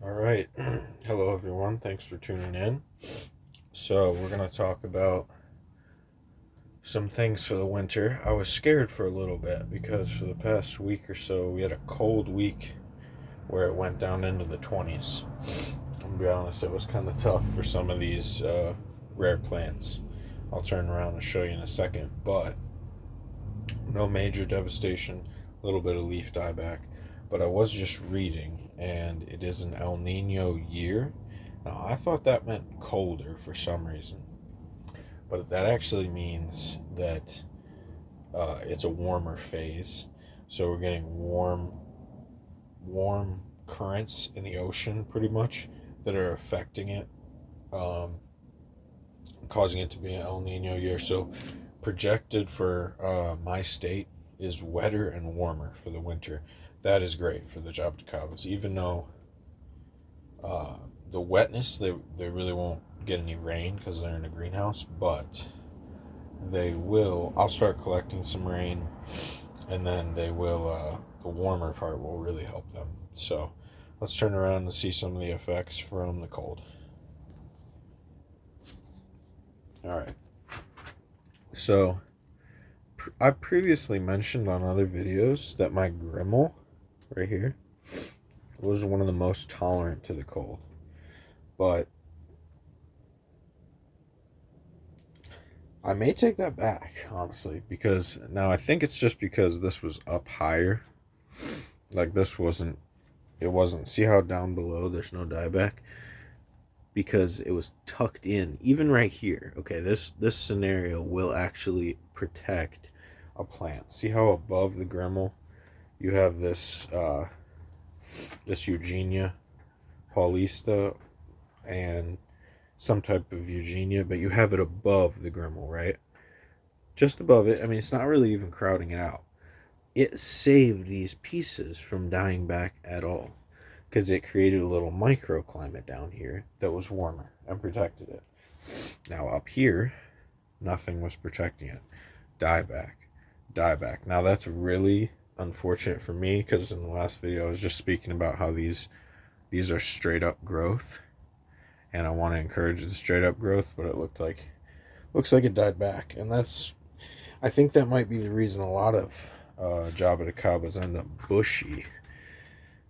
All right. Hello, everyone. Thanks for tuning in. So, we're going to talk about some things for the winter. I was scared for a little bit because for the past week or so, we had a cold week where it went down into the 20s. I'm going to be honest, it was kind of tough for some of these rare plants. I'll turn around and show you in a second, but no major devastation, a little bit of leaf dieback. But I was just reading, and it is an El Nino year. Now, I thought that meant colder for some reason, but that actually means that it's a warmer phase. So we're getting warm currents in the ocean, pretty much, that are affecting it, um, causing it to be an El Nino year. So projected for my state is wetter and warmer for the winter. That is great for the jabuticabas, even though uh, the wetness, they really won't get any rain because they're in a greenhouse, but they will. I'll start collecting some rain, and then they will. The warmer part will really help them. So let's turn around and see some of the effects from the cold. All right. So I previously mentioned on other videos that my Grimmel, right here, was one of the most tolerant to the cold. But I may take that back, honestly, because now I think it's just because this was up higher. Like it wasn't, see how down below there's no dieback? Because it was tucked in, even right here. Okay, this scenario will actually protect a plant. See how above the Grimmel you have this Eugenia paulista and some type of Eugenia, but you have it above the Grimmel, right? Just above it. I mean, it's not really even crowding it out. It saved these pieces from dying back at all because it created a little microclimate down here that was warmer and protected it. Now, up here, nothing was protecting it. Dieback, dieback. Now, that's really unfortunate for me because in the last video I was just speaking about how these are straight up growth, and I want to encourage the straight up growth, but it looks like it died back, and I think that might be the reason a lot of jabuticabas end up bushy.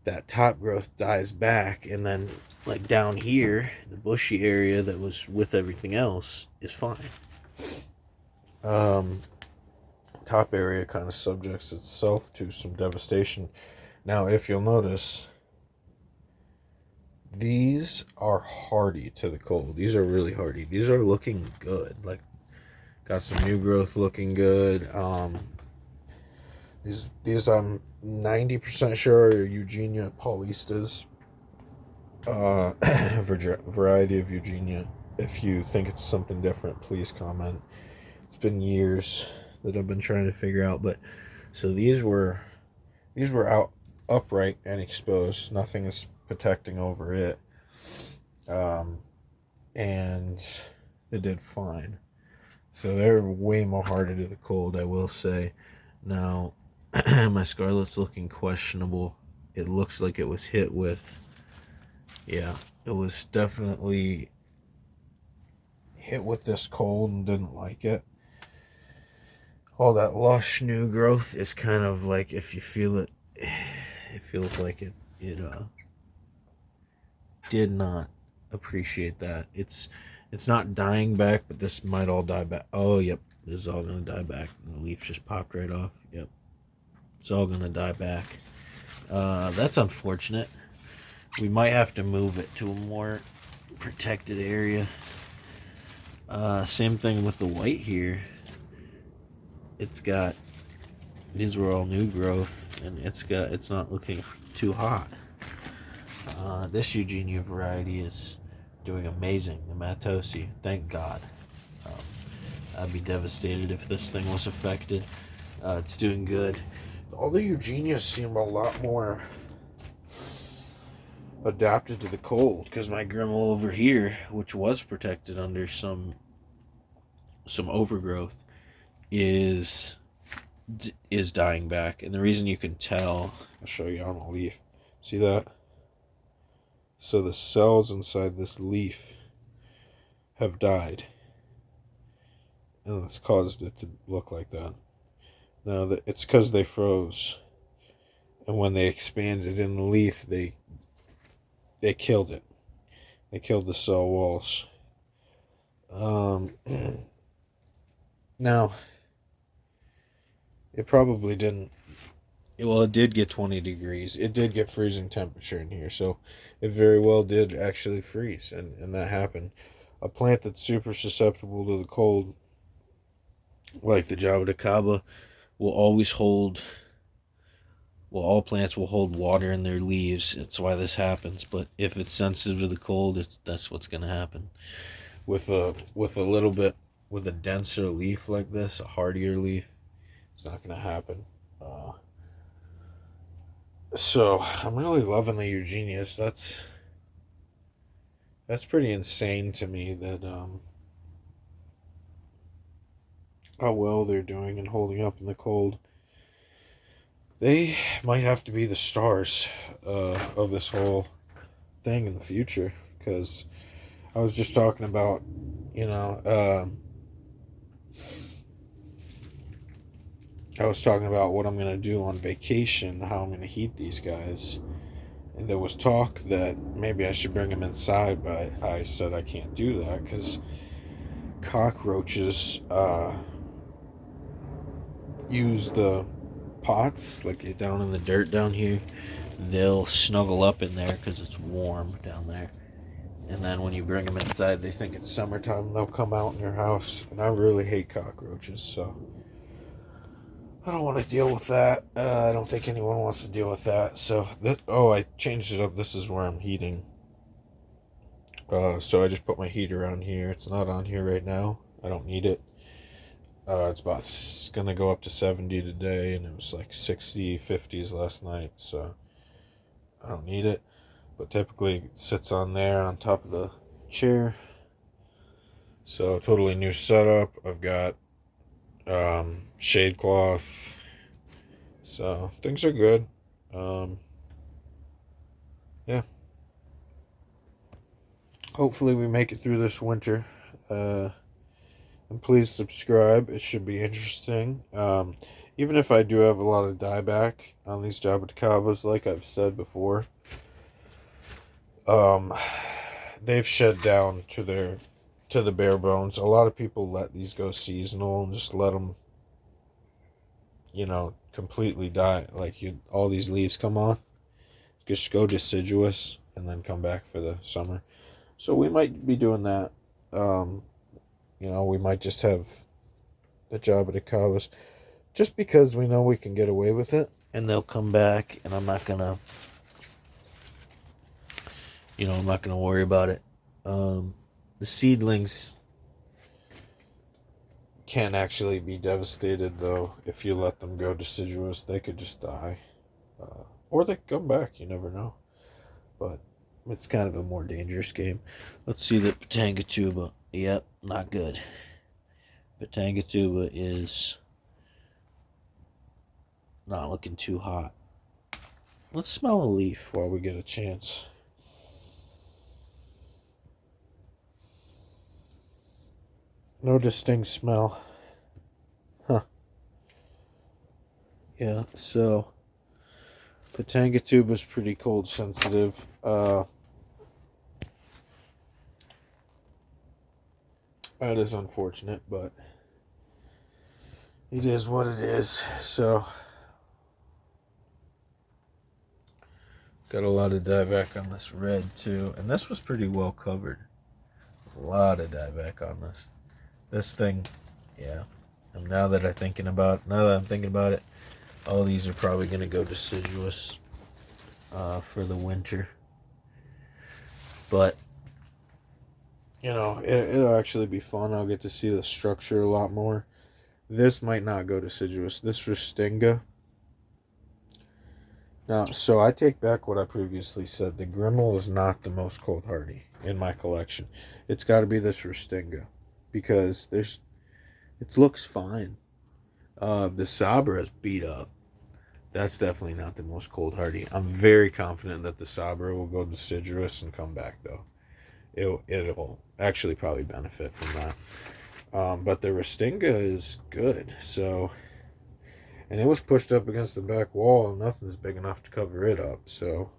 That top growth dies back, and then like down here, the bushy area that was with everything else is fine. Um, Top area kind of subjects itself to some devastation. Now, if you'll notice, these are hardy to the cold. These are really hardy. These are looking good. Like, got some new growth looking good. These I'm 90% sure are Eugenia paulistas. Variety of Eugenia. If you think it's something different, please comment. It's been years that I've been trying to figure out, but so these were out upright and exposed. Nothing is protecting over it, um, and it did fine. So they're way more harder to the cold, I will say. Now, my Scarlet's looking questionable. It looks like it was hit with, yeah, it was definitely hit with this cold and didn't like it. All that lush new growth is kind of like, if you feel it, it feels like it did not appreciate that. It's not dying back, but this might all die back. Oh, yep, this is all gonna die back. The leaf just popped right off. Yep, it's all gonna die back. That's unfortunate. We might have to move it to a more protected area. Same thing with the white here. It's got, these were all new growth, and it's not looking too hot. This Eugenia variety is doing amazing. The Matosi, thank God. Um, I'd be devastated if this thing was affected. It's doing good. All the Eugenias seem a lot more adapted to the cold because my Grimmel over here, which was protected under some overgrowth, is dying back. And the reason you can tell, I'll show you on the leaf. See that? So the cells inside this leaf have died, and it's caused it to look like that. Now, it's because they froze, and when they expanded in the leaf, they killed it. They killed the cell walls. Um, Now, it probably didn't. Well, it did get 20 degrees. It did get freezing temperature in here, so it very well did actually freeze, and that happened. A plant that's super susceptible to the cold, like the Jaboticaba, will always hold. Well, all plants will hold water in their leaves. That's why this happens. But if it's sensitive to the cold, that's what's going to happen. With a little bit, with a denser leaf like this, a hardier leaf, it's not going to happen. So I'm really loving the Eugenias. That's pretty insane to me that how well they're doing and holding up in the cold. They might have to be the stars of this whole thing in the future, because I was just talking about, you know, I was talking about what I'm going to do on vacation, how I'm going to heat these guys. And there was talk that maybe I should bring them inside, but I said I can't do that because cockroaches use the pots, like down in the dirt down here. They'll snuggle up in there because it's warm down there. And then when you bring them inside, they think it's summertime and they'll come out in your house. And I really hate cockroaches, so I don't want to deal with that. I don't think anyone wants to deal with that. So, I changed it up. This is where I'm heating. So I just put my heater on here. It's not on here right now. I don't need it. It's going to go up to 70 today, and it was like 60, 50s last night. So I don't need it. But typically it sits on there on top of the chair. So totally new setup. I've got shade cloth. So things are good. Yeah. Hopefully we make it through this winter. And please subscribe. It should be interesting. Even if I do have a lot of dieback on these Jaboticabas, like I've said before, they've shed down to the bare bones. A lot of people let these go seasonal and just let them, completely die. Like all these leaves come off. Just go deciduous and then come back for the summer. So we might be doing that. We might just have the Jaboticabas just because we know we can get away with it, and they'll come back, and I'm not gonna worry about it. The seedlings can actually be devastated, though. If you let them go deciduous, they could just die. Or they could come back, you never know. But it's kind of a more dangerous game. Let's see the Patangatuba. Yep, not good. Patangatuba is not looking too hot. Let's smell a leaf while we get a chance. No distinct smell. Huh. Yeah, so Patangatuba is pretty cold sensitive. That is unfortunate, but it is what it is. So got a lot of dieback on this red too, and this was pretty well covered. A lot of dieback on this. This thing, yeah. And now that I'm thinking about it, all these are probably going to go deciduous for the winter. But it'll actually be fun. I'll get to see the structure a lot more. This might not go deciduous. This Rustinga. Now, so I take back what I previously said. The Grimmel is not the most cold hardy in my collection. It's got to be this Rustinga, because it looks fine. The Sabra is beat up. That's definitely not the most cold hardy. I'm very confident that the Sabra will go deciduous and come back though. It'll actually probably benefit from that. But the Restinga is good. So, and it was pushed up against the back wall, and nothing's big enough to cover it up. So,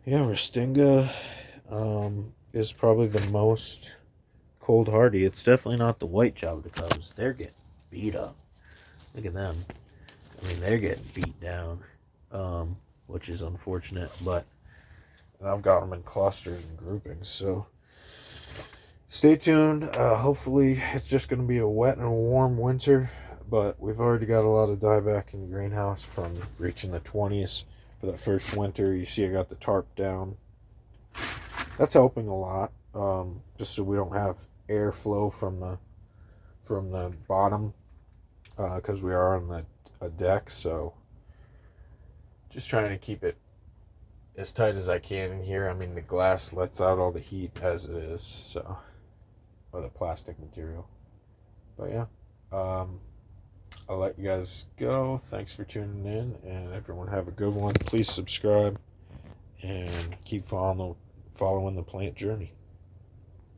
yeah, Restinga is probably the most cold hardy. It's definitely not the white Java Cubs. They're getting beat up. Look at them. I mean, they're getting beat down, which is unfortunate. But I've got them in clusters and groupings. So stay tuned. Hopefully, it's just going to be a wet and warm winter. But we've already got a lot of dieback in the greenhouse from reaching the 20s for that first winter. You see, I got the tarp down. That's helping a lot. Just so we don't have airflow from the bottom, because we are on a deck. So just trying to keep it as tight as I can in here. I mean, the glass lets out all the heat as it is, so, or the plastic material. But yeah, I'll let you guys go. Thanks for tuning in, and everyone have a good one. Please subscribe and keep following the plant journey.